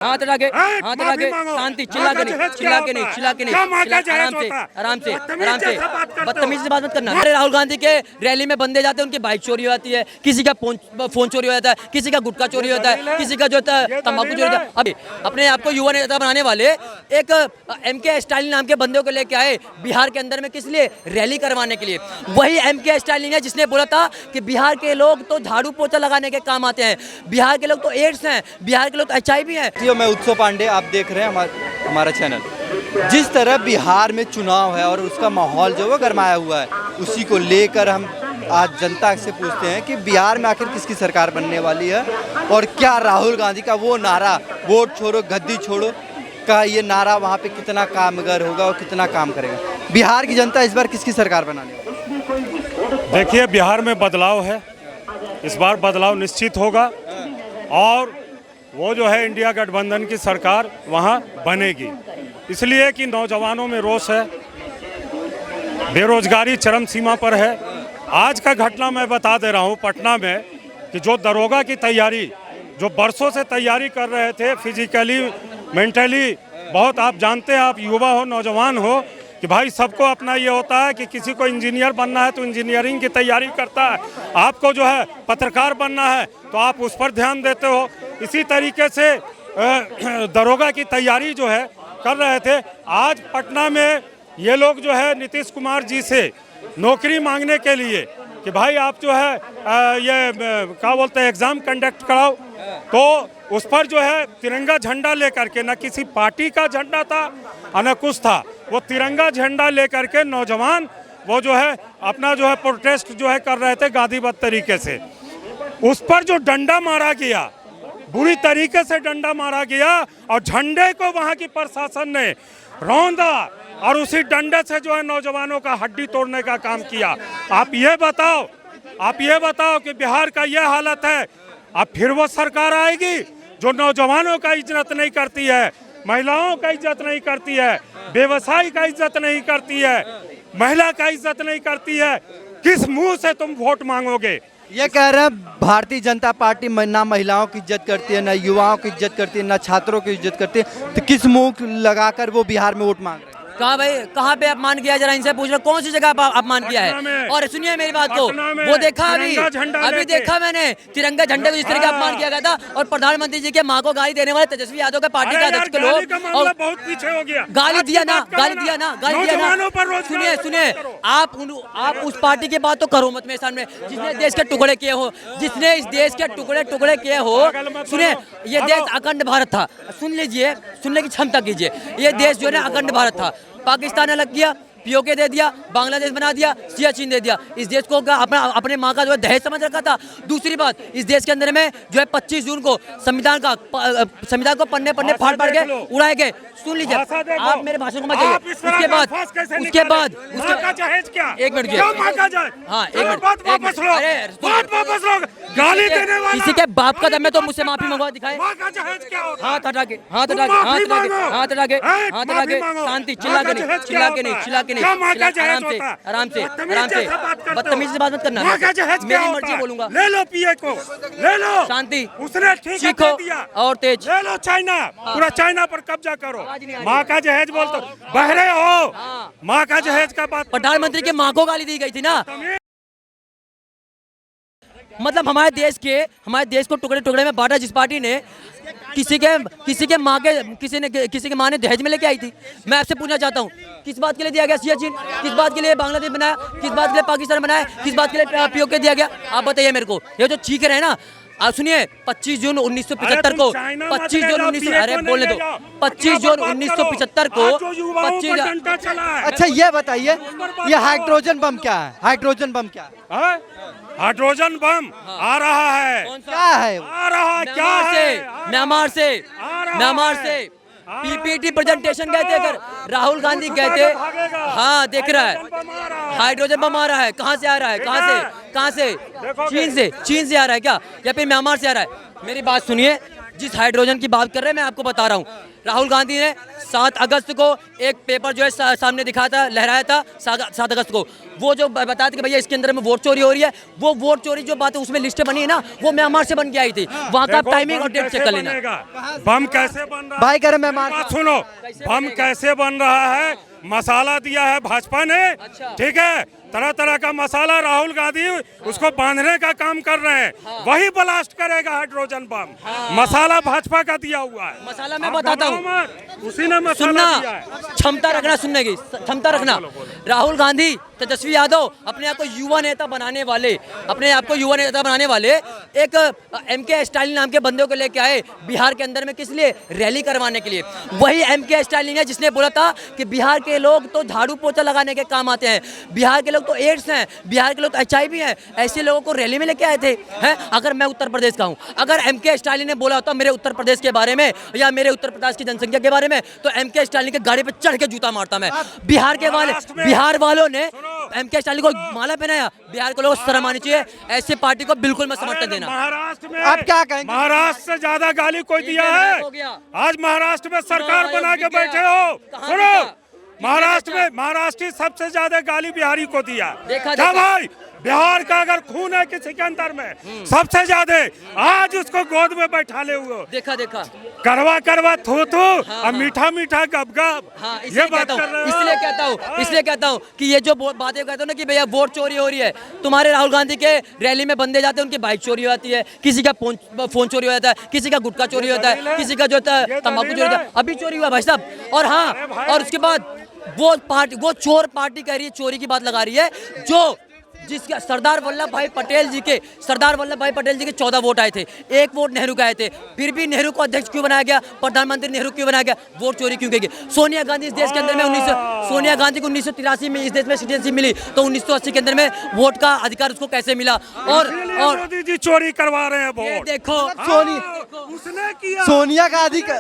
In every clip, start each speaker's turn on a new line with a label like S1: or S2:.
S1: हाथ उठा के शांति, चिल्ला के नहीं, आराम से बदतमीजी से बात मत करना। अरे राहुल गांधी के रैली में बंदे जाते हैं, उनकी बाइक चोरी हो जाती है, किसी का फोन चोरी हो जाता है, किसी का गुटखा चोरी होता है, किसी का जो तंबाकू चोरी होता है। अभी अपने आप को युवा नेता बनाने वाले एक MK स्टालिन नाम के बंदे को लेके आए बिहार के अंदर में, किस लिए? रैली करवाने के लिए। वही MK स्टालिन है जिसने बोला था कि बिहार के लोग तो झाड़ू पोछा लगाने के काम आते हैं, बिहार के लोग तो एड्स हैं, बिहार के लोग तो HIV हैं।
S2: मैं उत्सव पांडे, आप देख रहे हैं हमारा चैनल। जिस तरह बिहार में चुनाव है और उसका माहौल जो है गरमाया हुआ है, उसी को लेकर हम आज जनता से पूछते हैं कि बिहार में आखिर किसकी सरकार बनने वाली है और क्या राहुल गांधी का वो नारा वोट छोड़ो गद्दी छोड़ो का ये नारा वहाँ पे कितना कामगर होगा और कितना काम करेगा। बिहार की जनता इस बार किसकी सरकार बनाने वाली?
S3: देखिए, बिहार में बदलाव है, इस बार बदलाव निश्चित होगा और वो जो है इंडिया गठबंधन की सरकार वहाँ बनेगी, इसलिए कि नौजवानों में रोष है, बेरोजगारी चरम सीमा पर है। आज का घटना मैं बता दे रहा हूँ पटना में कि जो दरोगा की तैयारी, जो बरसों से तैयारी कर रहे थे, फिजिकली मेंटली बहुत, आप जानते हैं, आप युवा हो नौजवान हो कि भाई सबको अपना ये होता है कि किसी को इंजीनियर बनना है तो इंजीनियरिंग की तैयारी करता है, आपको जो है पत्रकार बनना है तो आप उस पर ध्यान देते हो। इसी तरीके से दरोगा की तैयारी जो है कर रहे थे। आज पटना में ये लोग जो है नीतीश कुमार जी से नौकरी मांगने के लिए कि भाई आप जो है ये क्या बोलते हैं एग्ज़ाम कंडक्ट कराओ, तो उस पर जो है तिरंगा झंडा लेकर के, न किसी पार्टी का झंडा था और न कुछ था, वो तिरंगा झंडा लेकर के नौजवान वो जो है अपना जो है प्रोटेस्ट जो है कर रहे थे गांधीबद्ध तरीके से। उस पर जो डंडा मारा गया, बुरी तरीके से डंडा मारा गया और झंडे को वहाँ की प्रशासन ने रौंदा और उसी डंडे से जो है नौजवानों का हड्डी तोड़ने का काम किया। आप ये बताओ कि बिहार का ये हालत है, अब फिर वो सरकार आएगी जो नौजवानों का इज्जत नहीं करती है, महिलाओं का इज्जत नहीं करती है, व्यवसायी का इज्जत नहीं करती है, महिला का इज्जत नहीं करती है, किस मुंह से तुम वोट मांगोगे?
S2: ये कह रहे हैं भारतीय जनता पार्टी ना महिलाओं की इज्जत करती है, ना युवाओं की इज्जत करती है, ना छात्रों की इज्जत करती है, तो किस मुंह लगाकर वो बिहार में वोट मांग रहे हैं?
S1: कहाँ भाई, कहाँ पे अपमान किया? जरा इनसे पूछ लो कौन सी जगह पर अपमान किया है। और सुनिए मेरी बात को, वो देखा अभी देखा मैंने तिरंगा झंडे को जिस तरह का अपमान किया गया था, और प्रधानमंत्री जी के माँ को गाली देने वाले तेजस्वी यादव के पार्टी का अध्यक्ष के लोग और
S3: बहुत पीछे हो गया।
S1: गाली दिया ना। सुनिए आप उस पार्टी की बात तो करो मत मेरे सामने, जिसने देश के टुकड़े किए हो, जिसने इस देश के टुकड़े किए हो। सुनिए, ये देश अखंड भारत था, सुन लीजिए, सुनने की क्षमता कीजिए। ये देश जो है ना अखंड भारत था, पाकिस्तान अलग किया, POK दे दिया, बांग्लादेश बना दिया, सियाचिन दे दिया। इस देश को अपने माँ का जो है दहेज समझ रखा था। दूसरी बात, इस देश के अंदर में जो है 25 जून को संविधान को पन्ने फाड़ के उड़ाए गए। सुन लीजिए, आप मेरे भाषण को मत जाइए। उसके बाद एक मिनट, हाँ एक मिनट, अरे
S3: गाली देने वाला
S1: किसी के बाप का दम है तो मुझसे माफी मंगवा दिखाए। हाथ हटा के शांति, चिल्ला के नहीं, आराम से बदतमीजी से बात मत करना, मेरी मर्जी बोलूंगा।
S3: ले लो PA को, ले लो,
S1: शांति,
S3: उसने ठीक
S1: चीखो और तेज,
S3: ले लो चाइना, पूरा चाइना पर कब्जा करो। माँ का जहेज बोलते बहरे हो, माँ का जहेज का बात।
S1: प्रधानमंत्री के माँ को गाली दी गई थी ना, मतलब हमारे देश को टुकड़े में बांटा जिस पार्टी ने, किसी के माँ ने दहेज में लेके आई थी। मैं आपसे पूछना चाहता हूँ, किस बात के लिए दिया गया सियाचिन? किस बात के लिए बांग्लादेश बनाया? किस बात के लिए पाकिस्तान बनाया? किस बात के लिए POK दिया गया? आप बताइए मेरे को। ये जो चीख रहे हैं ना, आप सुनिए, 25 जून 1975 को, 25 जून 1975 को,
S2: अच्छा ये बताइए, ये हाइड्रोजन बम क्या है? हाइड्रोजन बम
S3: आ रहा है,
S2: क्या है?
S3: आ रहा है, क्या है?
S1: म्यांमार से PPT प्रेजेंटेशन गए थे, अगर राहुल गांधी गए थे। हाँ, देख रहा है हाइड्रोजन बम आ रहा है। कहाँ से आ रहा है? कहाँ से? चीन से आ रहा है क्या, या फिर म्यांमार से आ रहा है? मेरी बात सुनिए, जिस हाइड्रोजन की बात कर रहे हैं मैं आपको बता रहा हूँ, राहुल गांधी ने 7 अगस्त को एक पेपर जो है सामने दिखाया था, लहराया था 7 अगस्त को। वो जो बताया था कि भैया इसके अंदर में वोट चोरी हो रही है, वो वोट चोरी जो बात है उसमें लिस्ट बनी है ना, वो म्यांमार से बन के आई थी। वहाँ का टाइमिंग और डेट चेक कर लेना।
S3: बम कैसे बन रहा है
S2: भाई कह रहे मैं
S3: बात सुनो, बम कैसे बन रहा है, मसाला दिया है भाजपा ने, ठीक है, तरह तरह का मसाला राहुल गांधी उसको बांधने का काम कर रहे हैं, वही ब्लास्ट करेगा हाइड्रोजन बम। मसाला भाजपा का दिया हुआ है,
S1: मसाला मैं बताता हूँ,
S3: उसी ने मसाला
S1: सुनना,
S3: दिया है।
S1: क्षमता रखना, सुनने की क्षमता रखना। राहुल गांधी, तेजस्वी यादव अपने आप को युवा नेता बनाने वाले, एक MK स्टालिन नाम के बंदे को लेके आए बिहार के अंदर में, किस लिए? रैली करवाने के लिए। वही MK स्टालिन है जिसने बोला था कि बिहार के लोग तो झाड़ू पोछा लगाने के काम आते हैं, बिहार के लोग तो एड्स हैं, बिहार के लोग तो HIV हैं, ऐसे लोगों को रैली में लेके आए थे हैं। अगर मैं उत्तर प्रदेश का हूँ, अगर MK स्टालिन ने बोला होता मेरे उत्तर प्रदेश के बारे में या मेरे उत्तर प्रदेश की जनसंख्या के बारे में, तो MK स्टालिन के गाड़ी पे चढ़ के जूता मारता मैं। बिहार वालों ने MK स्टालिन को माला पहनाया, बिहार के लोगों को शर्म आनी चाहिए। ऐसी पार्टी को बिल्कुल मैं समर्थन देना।
S3: महाराष्ट्र में
S2: आप क्या कहेंगे?
S3: महाराष्ट्र से ज्यादा गाली कोई दिया है? आज महाराष्ट्र में सरकार बना के बैठे हो, सुनो, महाराष्ट्र सबसे ज्यादा गाली बिहारी को दिया। क्या भाई, बिहार का अगर खून है किसी के अंदर में सबसे ज्यादा, आज उसको गोद में बैठा ले हुए,
S1: देखा
S3: करवा थू और मीठा गप ये बात कर रहे हो।
S1: इसलिए कहता हूँ कि ये जो बातें कहते हो ना कि भैया वोट चोरी हो रही है, तुम्हारे राहुल गांधी के रैली में बंदे जाते हैं, उनकी बाइक चोरी हो जाती है, किसी का फोन चोरी हो जाता है, किसी का गुटखा चोरी होता है, किसी का जो तंबाकू चोरी होता है, अभी चोरी हुआ भाई साहब। और हाँ, और उसके बाद वो चोर पार्टी कह रही है, चोरी की बात लगा रही है, जो जिसके सरदार वल्लभ भाई पटेल जी के 14 वोट आए थे, 1 वोट नेहरू का आए थे, फिर भी नेहरू को अध्यक्ष क्यों बनाया गया, प्रधानमंत्री नेहरू क्यों बनाया गया, वोट चोरी क्यों की? सोनिया गांधी इस देश के अंदर में सोनिया गांधी को 1983 में इस देश में सिटीजनशिप मिली, तो 1980 के अंदर में वोट का अधिकार उसको कैसे मिला? और
S3: मोदी जी चोरी करवा रहे हैं वोट।
S1: देखो
S3: उसने किया,
S2: सोनिया गांधी का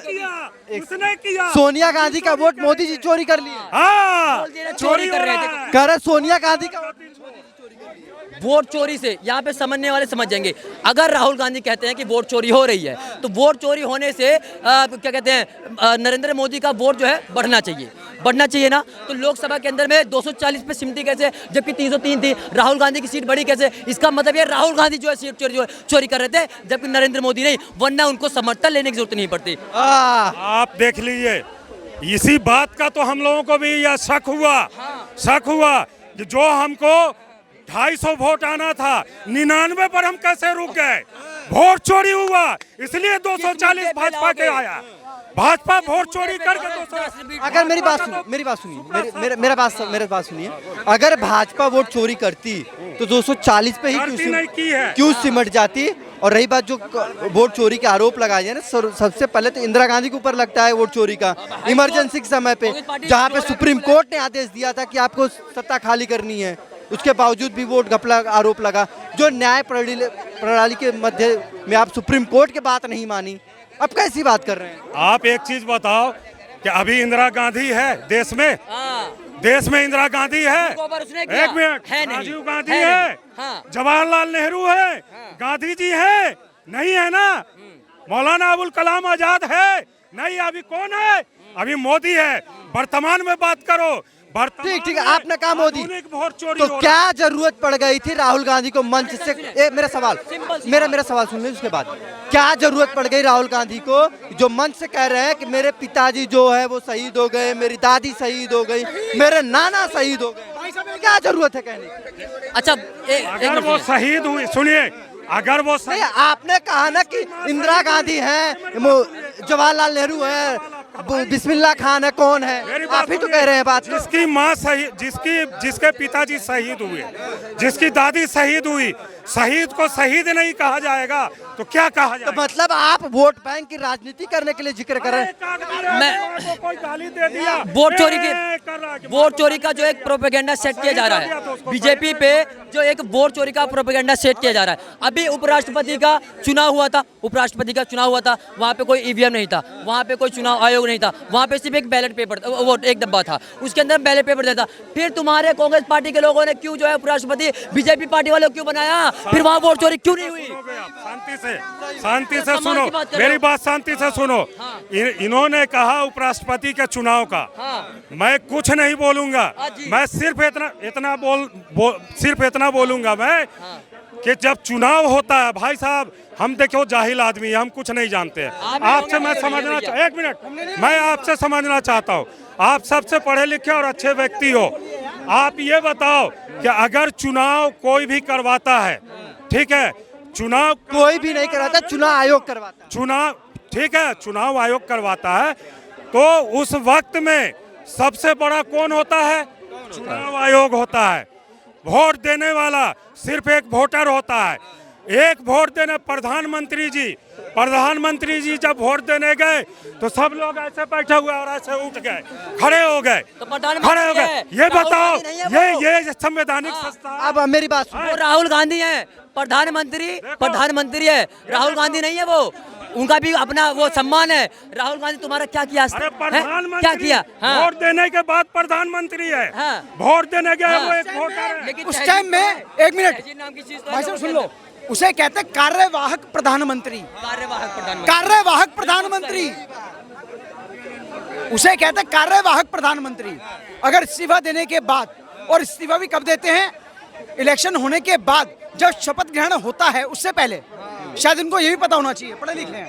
S3: उसने किया,
S2: सोनिया गांधी का वोट मोदी जी चोरी कर लिए।
S3: हाँ,
S1: चोरी कर रहे थे,
S2: कह रहे सोनिया गांधी का
S1: वोट चोरी से यहाँ पे समझने वाले समझ जाएंगे। अगर राहुल गांधी कहते हैं कि वोट चोरी हो रही है, तो वोट चोरी होने से क्या कहते हैं, नरेंद्र मोदी का वोट जो है बढ़ना चाहिए ना। तो लोकसभा के अंदर में 240 पे सिमटी कैसे, जबकि 303 थी, राहुल गांधी की सीट बढ़ी कैसे? इसका मतलब ये राहुल गांधी जो है सीट चोरी कर रहे थे, जबकि नरेंद्र मोदी नहीं, वरना उनको समर्थन लेने की जरूरत नहीं पड़ती।
S3: आप देख लीजिए, इसी बात का तो हम लोगों को भी यह शक हुआ कि जो हमको 250 वोट आना था, 99 पर हम कैसे रुक गए? वोट चोरी हुआ, इसलिए 240 भाजपा के आया। भाजपा वोट चोरी करके 240।
S2: अगर मेरी बात सुनिए, मेरा बात सुनिए, अगर भाजपा वोट चोरी करती तो 240 पे ही क्यों सिमट जाती? और रही बात जो वोट चोरी के आरोप लगाए हैं ना, सबसे पहले तो इंदिरा गांधी के ऊपर लगता है वोट चोरी का, इमरजेंसी के समय पे, जहाँ पे सुप्रीम कोर्ट ने आदेश दिया था कि आपको सत्ता खाली करनी है, उसके बावजूद भी वोट घपला आरोप लगा। जो न्याय प्रणाली के मध्य में आप सुप्रीम कोर्ट की बात नहीं मानी, अब कैसी बात कर रहे हैं
S3: आप? एक चीज बताओ कि अभी इंदिरा गांधी है देश में, इंदिरा गांधी है, एक मिनट, राजीव गांधी है, जवाहरलाल नेहरू है, गांधी जी है, नहीं है ना? मौलाना अबुल कलाम आजाद है, नहीं? अभी कौन है? अभी मोदी है। वर्तमान में बात करो,
S2: ठीक है, आपने कहा मोदी, तो क्या जरूरत पड़ गई थी राहुल गांधी को मंच से? मेरा सवाल सुन लीजिए, उसके बाद क्या जरूरत पड़ गई राहुल गांधी को, जो मंच से कह रहे हैं कि मेरे पिताजी जो है वो शहीद हो गए, मेरी दादी शहीद हो गई, मेरे नाना शहीद हो गए, क्या जरूरत है कहने की?
S1: अच्छा,
S3: अगर वो शहीद हुई, सुनिए, अगर वो
S2: नहीं, आपने कहा ना कि इंदिरा गांधी है, जवाहरलाल नेहरू है, बिस्मिल्लाह खान है, कौन है? आप ही तो कह रहे हैं बात।
S3: जिसकी माँ जिसके पिताजी शहीद हुए, जिसकी दादी शहीद हुई, शहीद को शहीद नहीं कहा जाएगा तो क्या कहा जाएगा?
S2: तो मतलब आप वोट बैंक की राजनीति करने के लिए जिक्र कर रहे हैं?
S1: मैं
S3: कोई गाली दे दिया,
S1: वोट चोरी का जो एक प्रोपेगेंडा सेट किया जा रहा है बीजेपी पे, जो एक वोट चोरी का प्रोपेगेंडा सेट किया जा रहा है। अभी उपराष्ट्रपति का चुनाव हुआ था, वहाँ पे कोई ईवीएम नहीं था, वहाँ पे कोई चुनाव आयोग नहीं था, वहाँ पे सिर्फ एक बैलेट पेपर, वोट एक डब्बा था, उसके अंदर बैलेट पेपर देता। फिर तुम्हारे कांग्रेस पार्टी के लोगों ने क्यों जो है उपराष्ट्रपति बीजेपी पार्टी वालों क्यों बनाया? फिर वहाँ वोट चोरी क्यों नहीं हुई?
S3: सुनोगे आप? शांति से
S1: सम्मान
S3: सुनो,
S1: की बात कर रहे
S3: मेरी
S1: हो।
S3: बात शांति से सुनो।
S1: हाँ।
S3: इन्होंने कहा उपराष्ट्रपति के चुनाव का,
S1: हाँ।
S3: मैं कुछ नहीं बोलूंगा,
S1: हाँ जी।
S3: मैं सिर्फ इतना बोलूंगा मैं कि जब चुनाव होता है भाई साहब, हम देखो जाहिल आदमी है, हम कुछ नहीं जानते हैं। आपसे मैं समझना एक मिनट, मैं आपसे समझना चाहता हूँ, आप सबसे पढ़े लिखे और अच्छे व्यक्ति हो, आप ये बताओ कि अगर चुनाव कोई भी करवाता है, ठीक है, चुनाव
S2: कोई भी नहीं करवाता, चुनाव आयोग करवाता है।
S3: चुनाव ठीक है, चुनाव आयोग करवाता है, तो उस वक्त में सबसे बड़ा कौन होता है? चुनाव आयोग होता है। वोट देने वाला सिर्फ एक वोटर होता है। एक वोट देने प्रधानमंत्री जी जब वोट देने गए तो सब लोग ऐसे बैठे हुए और ऐसे उठ गए, खड़े हो गए,
S1: तो प्रधानमंत्री है।
S3: ये
S1: राहुल
S3: बताओ,
S1: गांधी नहीं है वो।
S3: ये संवैधानिक संस्था है।
S2: अब मेरी बात सुनो।
S1: वो राहुल गांधी है, प्रधानमंत्री है, राहुल गांधी नहीं है वो। उनका भी अपना वो सम्मान है। राहुल गांधी तुम्हारा क्या किया?
S3: अरे
S1: हैं?
S3: प्रधानमंत्री
S1: क्या किया? हाँ।
S3: वोट देने के बाद प्रधानमंत्री है।
S1: हाँ।
S3: वोट देने गए
S1: हाँ।
S3: वो एक वोटर है।
S1: लेकिन
S4: उस टाइम में एक मिनट
S1: तहजीब नाम की चीज तो
S4: भाई
S1: है
S4: साहब
S1: उसके
S4: सुन लो,
S1: अंदर।
S4: उसे कहते हैं कार्यवाहक प्रधानमंत्री।
S1: कार्यवाहक प्रधानमंत्री।
S4: कार्यवाहक प्रधानमंत्री उसे कहते हैं कार्यवाहक प्रधानमंत्री। अगर इस्तीफा देने के बाद, और इस्तीफा भी कब देते हैं? इलेक्शन होने के बाद, जब शपथ ग्रहण होता है उससे पहले। शायद इनको ये भी पता होना चाहिए, पढ़े लिखे हैं।